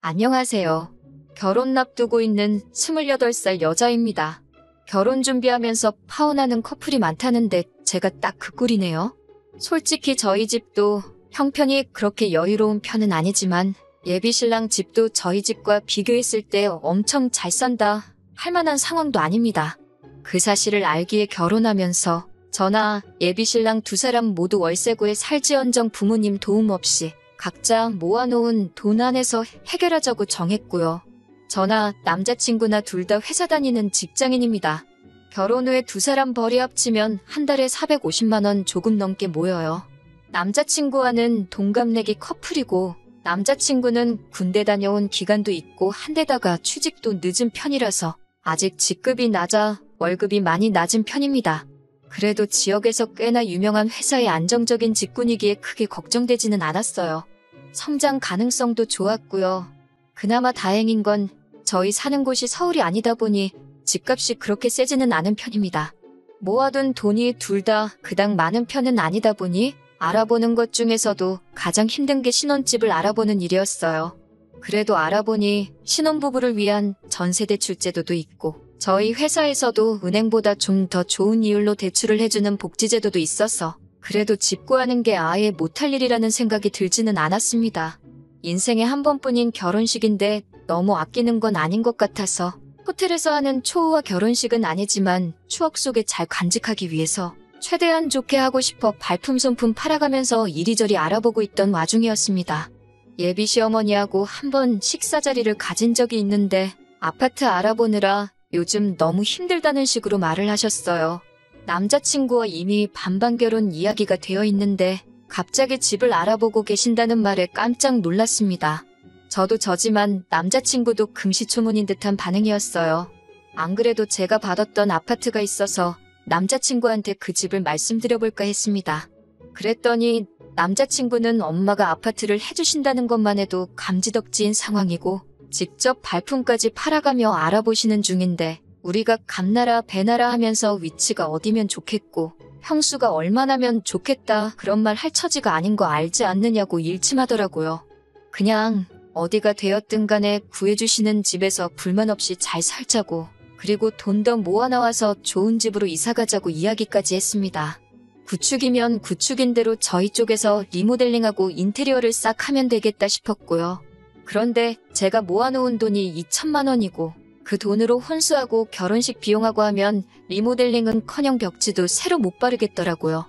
안녕하세요. 결혼 앞두고 있는 28살 여자입니다. 결혼 준비하면서 파혼하는 커플이 많다는데 제가 딱 그 꼴이네요. 솔직히 저희 집도 형편이 그렇게 여유로운 편은 아니지만 예비신랑 집도 저희 집과 비교했을 때 엄청 잘 산다 할 만한 상황도 아닙니다. 그 사실을 알기에 결혼하면서 저나 예비신랑 두 사람 모두 월세고에 살지언정 부모님 도움 없이 각자 모아놓은 돈 안에서 해결하자고 정했고요. 저나 남자친구나 둘 다 회사 다니는 직장인입니다. 결혼 후에 두 사람 벌이 합치면 한 달에 450만 원 조금 넘게 모여요. 남자친구와는 동갑내기 커플이고 남자친구는 군대 다녀온 기간도 있고 한데다가 취직도 늦은 편이라서 아직 직급이 낮아 월급이 많이 낮은 편입니다. 그래도 지역에서 꽤나 유명한 회사의 안정적인 직군이기에 크게 걱정되지는 않았어요. 성장 가능성도 좋았고요. 그나마 다행인 건 저희 사는 곳이 서울이 아니다 보니 집값이 그렇게 세지는 않은 편입니다. 모아둔 돈이 둘 다 그닥 많은 편은 아니다 보니 알아보는 것 중에서도 가장 힘든 게 신혼집을 알아보는 일이었어요. 그래도 알아보니 신혼부부를 위한 전세대출 제도도 있고 저희 회사에서도 은행보다 좀 더 좋은 이율로 대출을 해주는 복지제도도 있어서 그래도 집 구하는 게 아예 못할 일이라는 생각이 들지는 않았습니다. 인생에 한 번뿐인 결혼식인데 너무 아끼는 건 아닌 것 같아서 호텔에서 하는 초호화 결혼식은 아니지만 추억 속에 잘 간직하기 위해서 최대한 좋게 하고 싶어 발품 손품 팔아가면서 이리저리 알아보고 있던 와중이었습니다. 예비 시어머니하고 한번 식사 자리를 가진 적이 있는데 아파트 알아보느라 요즘 너무 힘들다는 식으로 말을 하셨어요. 남자친구와 이미 반반 결혼 이야기가 되어 있는데 갑자기 집을 알아보고 계신다는 말에 깜짝 놀랐습니다. 저도 저지만 남자친구도 금시초문인 듯한 반응이었어요. 안 그래도 제가 받았던 아파트가 있어서 남자친구한테 그 집을 말씀드려볼까 했습니다. 그랬더니 남자친구는 엄마가 아파트를 해주신다는 것만 해도 감지덕지인 상황이고 직접 발품까지 팔아가며 알아보시는 중인데 우리가 감나라 배나라 하면서 위치가 어디면 좋겠고 평수가 얼마나면 좋겠다 그런 말 할 처지가 아닌 거 알지 않느냐고 일침하더라고요. 그냥 어디가 되었든 간에 구해주시는 집에서 불만 없이 잘 살자고 그리고 돈 더 모아나와서 좋은 집으로 이사가자고 이야기까지 했습니다. 구축이면 구축인 대로 저희 쪽에서 리모델링하고 인테리어를 싹 하면 되겠다 싶었고요. 그런데 제가 모아놓은 돈이 2천만 원이고 그 돈으로 혼수하고 결혼식 비용하고 하면 리모델링은커녕 벽지도 새로 못 바르겠더라고요.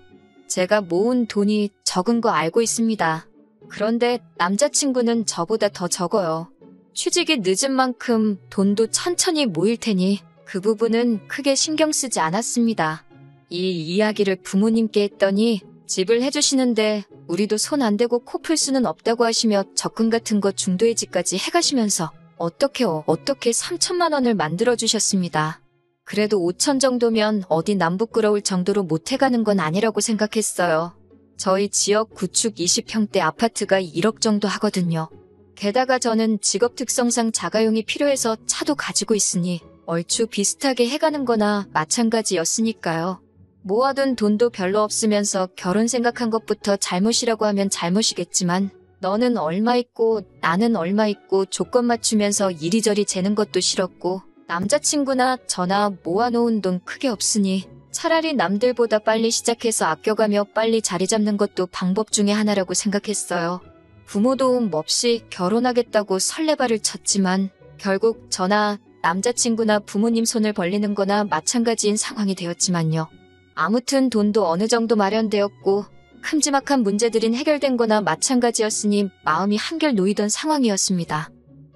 제가 모은 돈이 적은 거 알고 있습니다. 그런데 남자친구는 저보다 더 적어요. 취직이 늦은 만큼 돈도 천천히 모일 테니 그 부분은 크게 신경 쓰지 않았습니다. 이 이야기를 부모님께 했더니 집을 해주시는데 우리도 손 안 대고 코 풀 수는 없다고 하시며 적금 같은 거 중도해지까지 해가시면서 어떻게 3천만 원을 만들어주셨습니다. 그래도 5천 정도면 어디 남 부끄러울 정도로 못해가는 건 아니라고 생각했어요. 저희 지역 구축 20평대 아파트가 1억 정도 하거든요. 게다가 저는 직업 특성상 자가용이 필요해서 차도 가지고 있으니 얼추 비슷하게 해가는 거나 마찬가지였으니까요. 모아둔 돈도 별로 없으면서 결혼 생각한 것부터 잘못이라고 하면 잘못이겠지만 너는 얼마 있고 나는 얼마 있고 조건 맞추면서 이리저리 재는 것도 싫었고 남자친구나 저나 모아놓은 돈 크게 없으니 차라리 남들보다 빨리 시작해서 아껴가며 빨리 자리 잡는 것도 방법 중에 하나라고 생각했어요. 부모 도움 없이 결혼하겠다고 설레발을 쳤지만 결국 저나 남자친구나 부모님 손을 벌리는 거나 마찬가지인 상황이 되었지만요. 아무튼 돈도 어느 정도 마련되었고 큼지막한 문제들은 해결된 거나 마찬가지였으니 마음이 한결 놓이던 상황이었습니다.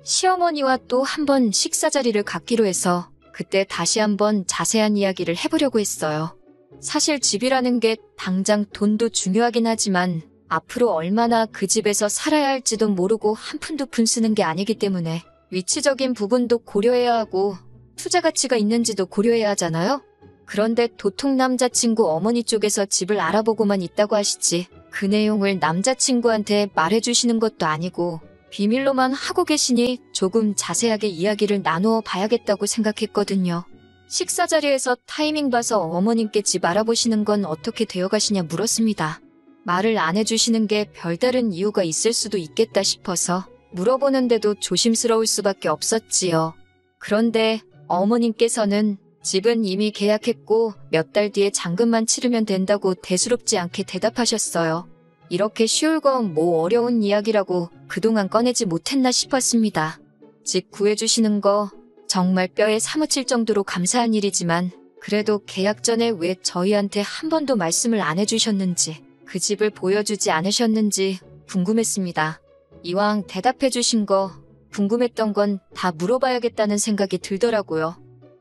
시어머니와 또 한 번 식사 자리를 갖기로 해서 그때 다시 한번 자세한 이야기를 해보려고 했어요. 사실 집이라는 게 당장 돈도 중요하긴 하지만 앞으로 얼마나 그 집에서 살아야 할지도 모르고 한 푼 두 푼 쓰는 게 아니기 때문에 위치적인 부분도 고려해야 하고 투자 가치가 있는지도 고려해야 하잖아요. 그런데 도통 남자친구 어머니 쪽에서 집을 알아보고만 있다고 하시지 그 내용을 남자친구한테 말해주시는 것도 아니고 비밀로만 하고 계시니 조금 자세하게 이야기를 나누어 봐야겠다고 생각했거든요. 식사 자리에서 타이밍 봐서 어머님께 집 알아보시는 건 어떻게 되어 가시냐 물었습니다. 말을 안 해주시는 게 별다른 이유가 있을 수도 있겠다 싶어서 물어보는데도 조심스러울 수밖에 없었지요. 그런데 어머님께서는 집은 이미 계약했고 몇 달 뒤에 잔금만 치르면 된다고 대수롭지 않게 대답하셨어요. 이렇게 쉬울 거 뭐 어려운 이야기라고 그동안 꺼내지 못했나 싶었습니다. 집 구해주시는 거 정말 뼈에 사무칠 정도로 감사한 일이지만 그래도 계약 전에 왜 저희한테 한 번도 말씀을 안 해주셨는지 그 집을 보여주지 않으셨는지 궁금했습니다. 이왕 대답해주신 거 궁금했던 건 다 물어봐야겠다는 생각이 들더라고요.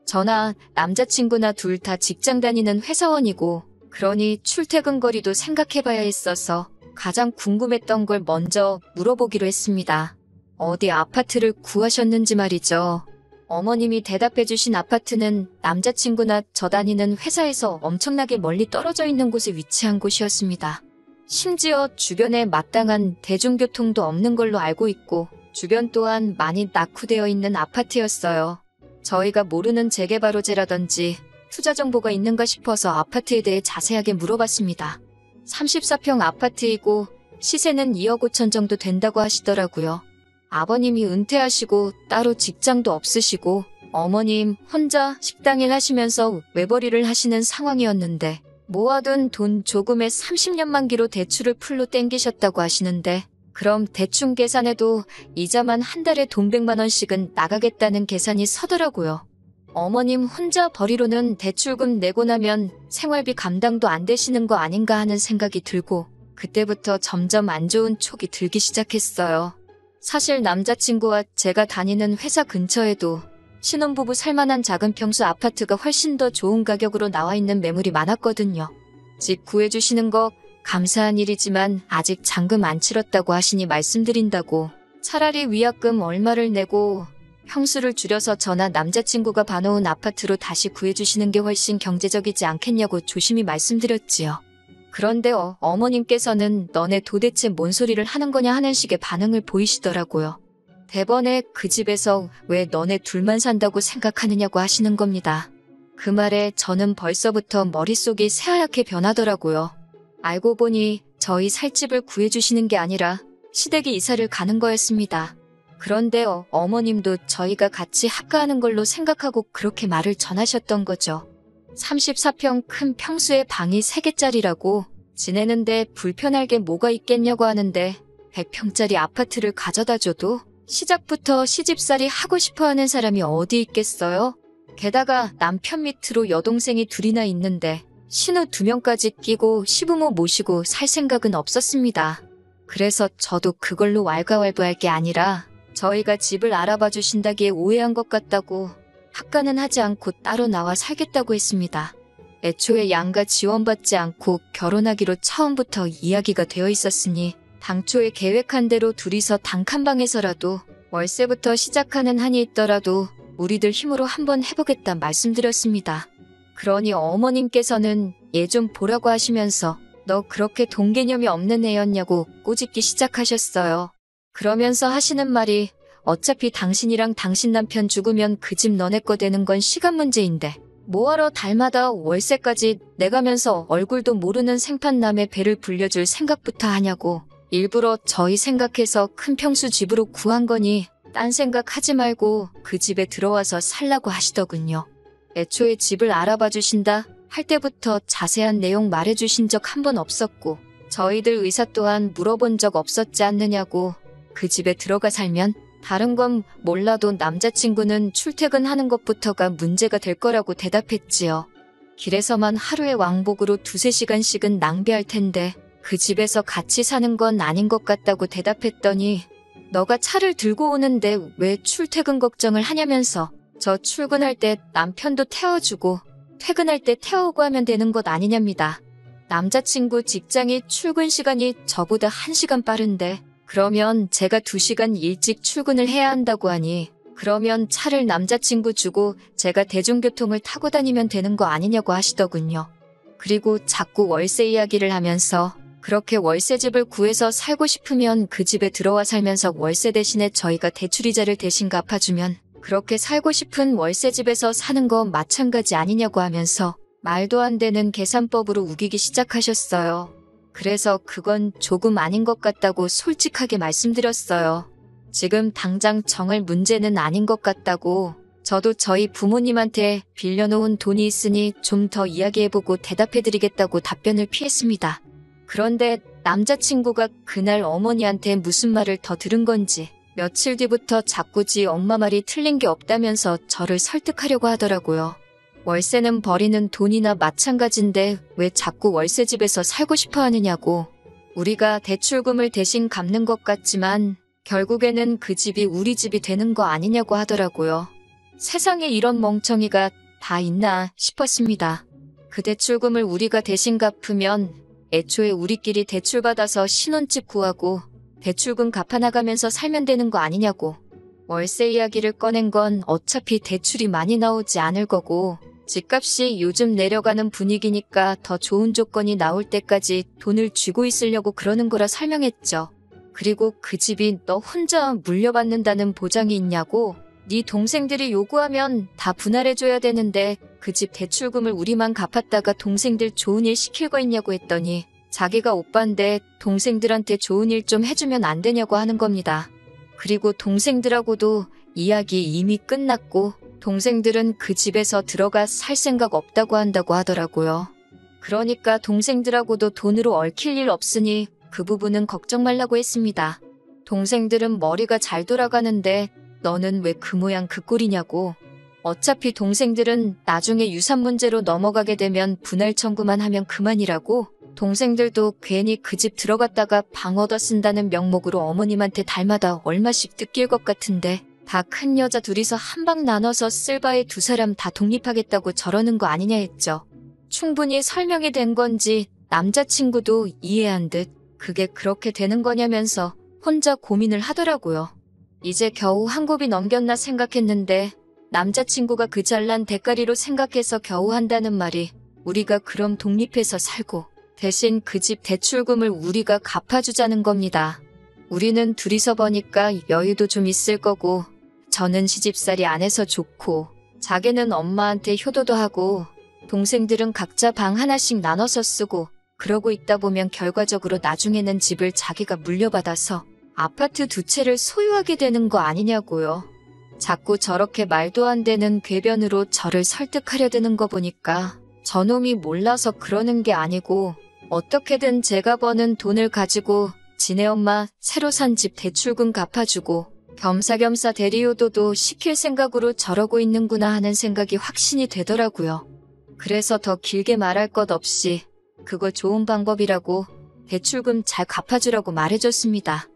저나 남자친구나 둘 다 직장 다니는 회사원이고 그러니 출퇴근 거리도 생각해봐야 했어서 가장 궁금했던 걸 먼저 물어보기로 했습니다. 어디 아파트를 구하셨는지 말이죠. 어머님이 대답해주신 아파트는 남자친구나 저 다니는 회사에서 엄청나게 멀리 떨어져 있는 곳에 위치한 곳이었습니다. 심지어 주변에 마땅한 대중교통도 없는 걸로 알고 있고 주변 또한 많이 낙후되어 있는 아파트였어요. 저희가 모르는 재개발 호재라든지 투자 정보가 있는가 싶어서 아파트에 대해 자세하게 물어봤습니다. 34평 아파트이고 시세는 2억 5천 정도 된다고 하시더라고요. 아버님이 은퇴하시고 따로 직장도 없으시고 어머님 혼자 식당일 하시면서 외벌이를 하시는 상황이었는데 모아둔 돈 조금에 30년 만기로 대출을 풀로 땡기셨다고 하시는데 그럼 대충 계산해도 이자만 한 달에 돈 100만 원씩은 나가겠다는 계산이 서더라고요. 어머님 혼자 벌이로는 대출금 내고 나면 생활비 감당도 안 되시는 거 아닌가 하는 생각이 들고 그때부터 점점 안 좋은 촉이 들기 시작했어요. 사실 남자친구와 제가 다니는 회사 근처에도 신혼부부 살만한 작은 평수 아파트가 훨씬 더 좋은 가격으로 나와 있는 매물이 많았거든요. 집 구해주시는 거 감사한 일이지만 아직 잔금 안 치렀다고 하시니 말씀드린다고 차라리 위약금 얼마를 내고 평수를 줄여서 저나 남자친구가 봐놓은 아파트로 다시 구해주시는 게 훨씬 경제적이지 않겠냐고 조심히 말씀드렸지요. 그런데 어머님께서는 너네 도대체 뭔 소리를 하는 거냐 하는 식의 반응을 보이시더라고요. 대번에 그 집에서 왜 너네 둘만 산다고 생각하느냐고 하시는 겁니다. 그 말에 저는 벌써부터 머릿속이 새하얗게 변하더라고요. 알고 보니 저희 살 집을 구해주시는 게 아니라 시댁이 이사를 가는 거였습니다. 그런데 어머님도 저희가 같이 합가하는 걸로 생각하고 그렇게 말을 전하셨던 거죠. 34평 큰 평수의 방이 3개짜리라고 지내는데 불편할 게 뭐가 있겠냐고 하는데 100평짜리 아파트를 가져다 줘도 시작부터 시집살이 하고 싶어하는 사람이 어디 있겠어요? 게다가 남편 밑으로 여동생이 둘이나 있는데 신우 2명까지 끼고 시부모 모시고 살 생각은 없었습니다. 그래서 저도 그걸로 왈가왈부할 게 아니라 저희가 집을 알아봐 주신다기에 오해한 것 같다고 합가는 하지 않고 따로 나와 살겠다고 했습니다. 애초에 양가 지원받지 않고 결혼하기로 처음부터 이야기가 되어 있었으니 당초에 계획한 대로 둘이서 단칸방에서라도 월세부터 시작하는 한이 있더라도 우리들 힘으로 한번 해보겠다 말씀드렸습니다. 그러니 어머님께서는 얘 좀 보라고 하시면서 너 그렇게 돈 개념이 없는 애였냐고 꼬집기 시작하셨어요. 그러면서 하시는 말이 어차피 당신이랑 당신 남편 죽으면 그 집 너네 거 되는 건 시간 문제인데 뭐하러 달마다 월세까지 내가면서 얼굴도 모르는 생판남의 배를 불려줄 생각부터 하냐고 일부러 저희 생각해서 큰 평수 집으로 구한 거니 딴 생각 하지 말고 그 집에 들어와서 살라고 하시더군요. 애초에 집을 알아봐 주신다 할 때부터 자세한 내용 말해주신 적 한 번 없었고 저희들 의사 또한 물어본 적 없었지 않느냐고 그 집에 들어가 살면 다른 건 몰라도 남자친구는 출퇴근하는 것부터가 문제가 될 거라고 대답했지요. 길에서만 하루에 왕복으로 2~3시간씩은 낭비할 텐데 그 집에서 같이 사는 건 아닌 것 같다고 대답했더니 너가 차를 들고 오는데 왜 출퇴근 걱정을 하냐면서 저 출근할 때 남편도 태워주고 퇴근할 때 태우고 하면 되는 것 아니냐입니다. 남자친구 직장이 출근 시간이 저보다 1시간 빠른데 그러면 제가 2시간 일찍 출근을 해야 한다고 하니 그러면 차를 남자친구 주고 제가 대중교통을 타고 다니면 되는 거 아니냐고 하시더군요. 그리고 자꾸 월세 이야기를 하면서 그렇게 월세집을 구해서 살고 싶으면 그 집에 들어와 살면서 월세 대신에 저희가 대출이자를 대신 갚아주면 그렇게 살고 싶은 월세집에서 사는 거 마찬가지 아니냐고 하면서 말도 안 되는 계산법으로 우기기 시작하셨어요. 그래서 그건 조금 아닌 것 같다고 솔직하게 말씀드렸어요. 지금 당장 정할 문제는 아닌 것 같다고. 저도 저희 부모님한테 빌려놓은 돈이 있으니 좀 더 이야기해보고 대답해드리겠다고 답변을 피했습니다. 그런데 남자친구가 그날 어머니한테 무슨 말을 더 들은 건지 며칠 뒤부터 자꾸 지 엄마 말이 틀린 게 없다면서 저를 설득하려고 하더라고요. 월세는 버리는 돈이나 마찬가지인데 왜 자꾸 월세집에서 살고 싶어 하느냐고. 우리가 대출금을 대신 갚는 것 같지만 결국에는 그 집이 우리 집이 되는 거 아니냐고 하더라고요. 세상에 이런 멍청이가 다 있나 싶었습니다. 그 대출금을 우리가 대신 갚으면 애초에 우리끼리 대출받아서 신혼집 구하고 대출금 갚아나가면서 살면 되는 거 아니냐고. 월세 이야기를 꺼낸 건 어차피 대출이 많이 나오지 않을 거고 집값이 요즘 내려가는 분위기니까 더 좋은 조건이 나올 때까지 돈을 쥐고 있으려고 그러는 거라 설명했죠. 그리고 그 집이 너 혼자 물려받는다는 보장이 있냐고. 네 동생들이 요구하면 다 분할해줘야 되는데 그 집 대출금을 우리만 갚았다가 동생들 좋은 일 시킬 거 있냐고 했더니 자기가 오빠인데 동생들한테 좋은 일 좀 해주면 안 되냐고 하는 겁니다. 그리고 동생들하고도 이야기 이미 끝났고 동생들은 그 집에서 들어가 살 생각 없다고 한다고 하더라고요. 그러니까 동생들하고도 돈으로 얽힐 일 없으니 그 부분은 걱정 말라고 했습니다. 동생들은 머리가 잘 돌아가는데 너는 왜 그 모양 그 꼴이냐고. 어차피 동생들은 나중에 유산 문제로 넘어가게 되면 분할 청구만 하면 그만이라고. 동생들도 괜히 그 집 들어갔다가 방 얻어 쓴다는 명목으로 어머님한테 달마다 얼마씩 뜯길 것 같은데 다 큰 여자 둘이서 한 방 나눠서 쓸 바에 두 사람 다 독립하겠다고 저러는 거 아니냐 했죠. 충분히 설명이 된 건지 남자친구도 이해한 듯 그게 그렇게 되는 거냐면서 혼자 고민을 하더라고요. 이제 겨우 한 곱이 넘겼나 생각했는데 남자친구가 그 잘난 대가리로 생각해서 겨우 한다는 말이 우리가 그럼 독립해서 살고 대신 그 집 대출금을 우리가 갚아주자는 겁니다. 우리는 둘이서 버니까 여유도 좀 있을 거고 저는 시집살이 안 해서 좋고 자기는 엄마한테 효도도 하고 동생들은 각자 방 하나씩 나눠서 쓰고 그러고 있다 보면 결과적으로 나중에는 집을 자기가 물려받아서 아파트 두 채를 소유하게 되는 거 아니냐고요. 자꾸 저렇게 말도 안 되는 궤변으로 저를 설득하려 드는 거 보니까 저놈이 몰라서 그러는 게 아니고 어떻게든 제가 버는 돈을 가지고 지네 엄마 새로 산 집 대출금 갚아주고 겸사겸사 대리효도도 시킬 생각으로 저러고 있는구나 하는 생각이 확신이 되더라고요. 그래서 더 길게 말할 것 없이 그거 좋은 방법이라고 대출금 잘 갚아주라고 말해줬습니다.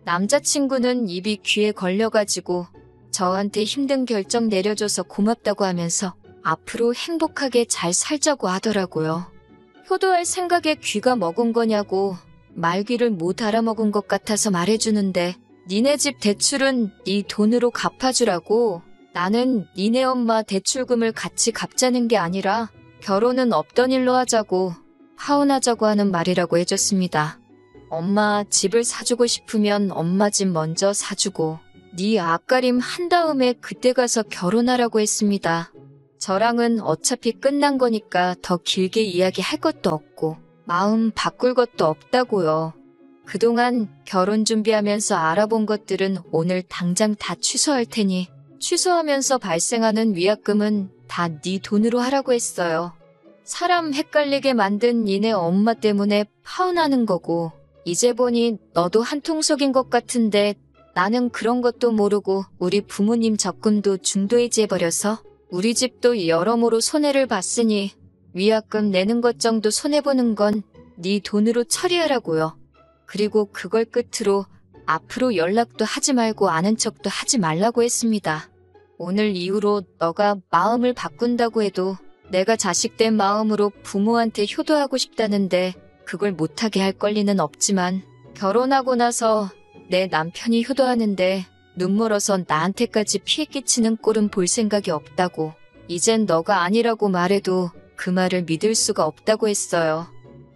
남자친구는 입이 귀에 걸려가지고 저한테 힘든 결정 내려줘서 고맙다고 하면서 앞으로 행복하게 잘 살자고 하더라고요. 효도할 생각에 귀가 먹은 거냐고 말귀를 못 알아먹은 것 같아서 말해주는데 니네 집 대출은 네 돈으로 갚아주라고. 나는 니네 엄마 대출금을 같이 갚자는 게 아니라 결혼은 없던 일로 하자고 파혼하자고 하는 말이라고 해줬습니다. 엄마 집을 사주고 싶으면 엄마 집 먼저 사주고 네 앞가림 한 다음에 그때 가서 결혼하라고 했습니다. 저랑은 어차피 끝난 거니까 더 길게 이야기할 것도 없고 마음 바꿀 것도 없다고요. 그동안 결혼 준비하면서 알아본 것들은 오늘 당장 다 취소할 테니 취소하면서 발생하는 위약금은 다 네 돈으로 하라고 했어요. 사람 헷갈리게 만든 니네 엄마 때문에 파혼하는 거고 이제 보니 너도 한통속인 것 같은데 나는 그런 것도 모르고 우리 부모님 적금도 중도해지해버려서 우리 집도 여러모로 손해를 봤으니 위약금 내는 것 정도 손해보는 건 네 돈으로 처리하라고요. 그리고 그걸 끝으로 앞으로 연락도 하지 말고 아는 척도 하지 말라고 했습니다. 오늘 이후로 너가 마음을 바꾼다고 해도 내가 자식된 마음으로 부모한테 효도하고 싶다는데 그걸 못하게 할 권리는 없지만 결혼하고 나서 내 남편이 효도하는데 눈멀어서 나한테까지 피해 끼치는 꼴은 볼 생각이 없다고. 이젠 너가 아니라고 말해도 그 말을 믿을 수가 없다고 했어요.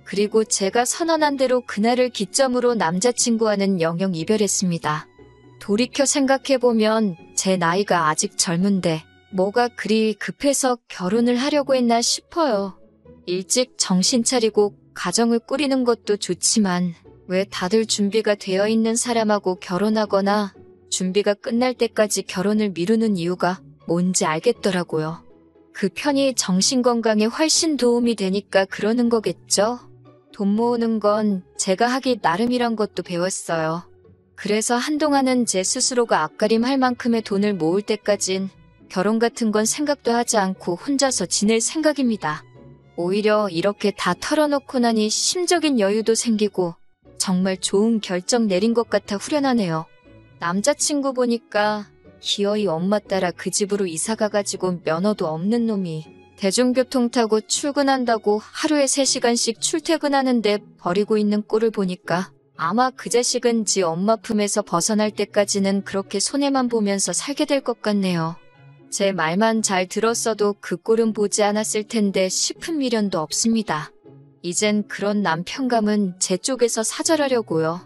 그리고 제가 선언한 대로 그날을 기점으로 남자친구와는 영영 이별했습니다. 돌이켜 생각해보면 제 나이가 아직 젊은데 뭐가 그리 급해서 결혼을 하려고 했나 싶어요. 일찍 정신 차리고 가정을 꾸리는 것도 좋지만 왜 다들 준비가 되어 있는 사람하고 결혼하거나 준비가 끝날 때까지 결혼을 미루는 이유가 뭔지 알겠더라고요. 그 편이 정신건강에 훨씬 도움이 되니까 그러는 거겠죠? 돈 모으는 건 제가 하기 나름이란 것도 배웠어요. 그래서 한동안은 제 스스로가 앞가림할 만큼의 돈을 모을 때까진 결혼 같은 건 생각도 하지 않고 혼자서 지낼 생각입니다. 오히려 이렇게 다 털어놓고 나니 심적인 여유도 생기고 정말 좋은 결정 내린 것 같아 후련하네요. 남자친구 보니까 기어이 엄마 따라 그 집으로 이사가가지고 면허도 없는 놈이 대중교통 타고 출근한다고 하루에 3시간씩 출퇴근하는데 버리고 있는 꼴을 보니까 아마 그 자식은 지 엄마 품에서 벗어날 때까지는 그렇게 손해만 보면서 살게 될 것 같네요. 제 말만 잘 들었어도 그 꼴은 보지 않았을 텐데 싶은 미련도 없습니다. 이젠 그런 남편감은 제 쪽에서 사절하려고요.